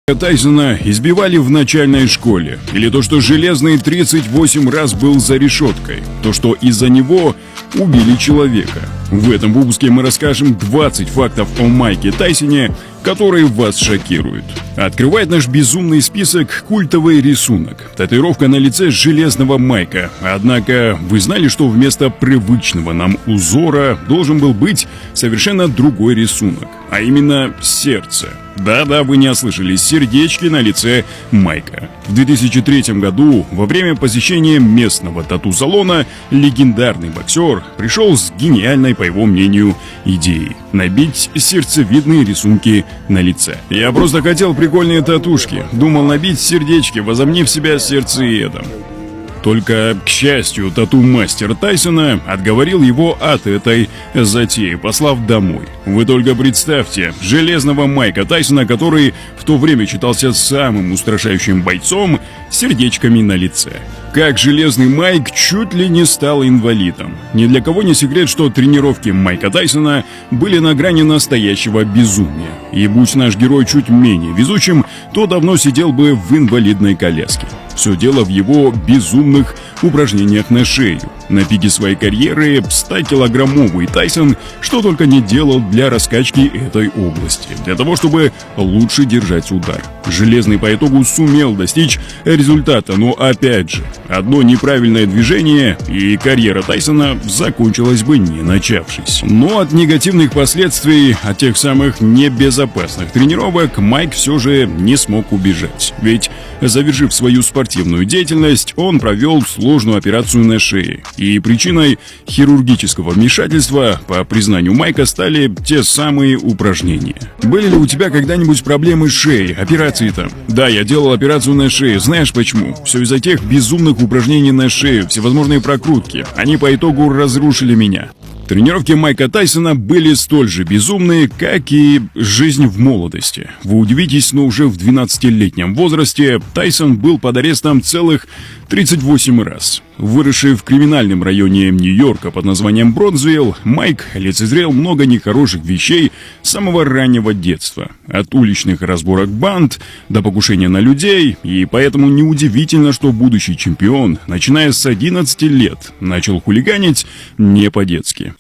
Тайсона избивали в начальной школе, или то, что Железный 38 раз был за решеткой, то, что из-за него убили человека. В этом выпуске мы расскажем 20 фактов о Майке Тайсоне, которые вас шокируют. Открывает наш безумный список культовый рисунок. Татуировка на лице Железного Майка. Однако, вы знали, что вместо привычного нам узора должен был быть совершенно другой рисунок, а именно сердце. Да-да, вы не ослышались, сердечки на лице Майка. В 2003 году, во время посещения местного тату-салона, легендарный боксер пришел с гениальной, по его мнению, идеей – набить сердцевидные рисунки на лице. «Я просто хотел прикольные татушки, думал набить сердечки, возомнив себя сердцеедом». Только, к счастью, тату-мастер Тайсона отговорил его от этой затеи, послав домой. Вы только представьте, Железного Майка Тайсона, который в то время считался самым устрашающим бойцом, с сердечками на лице. Как Железный Майк чуть ли не стал инвалидом. Ни для кого не секрет, что тренировки Майка Тайсона были на грани настоящего безумия. И будь наш герой чуть менее везучим, то давно сидел бы в инвалидной коляске. Все дело в его безумных упражнениях на шею. На пике своей карьеры 100-килограммовый Тайсон что только не делал для раскачки этой области, для того, чтобы лучше держать удар. Железный по итогу сумел достичь результата, но опять же, одно неправильное движение, и карьера Тайсона закончилась бы не начавшись. Но от негативных последствий, от тех самых небезопасных тренировок, Майк все же не смог убежать. Ведь, завершив свою спортивную деятельность, он провел сложную операцию на шее. И причиной хирургического вмешательства, по признанию Майка, стали те самые упражнения. Были ли у тебя когда-нибудь проблемы с шеей, операции там? Да, я делал операцию на шее. Знаешь почему? Все из-за тех безумных упражнений на шею, всевозможные прокрутки. Они по итогу разрушили меня. Тренировки Майка Тайсона были столь же безумные, как и жизнь в молодости. Вы удивитесь, но уже в 12-летнем возрасте Тайсон был под арестом целых 38 раз. Выросший в криминальном районе Нью-Йорка под названием Бронзвилл, Майк лицезрел много нехороших вещей с самого раннего детства. От уличных разборок банд до покушения на людей, и поэтому неудивительно, что будущий чемпион, начиная с 11 лет, начал хулиганить не по-детски.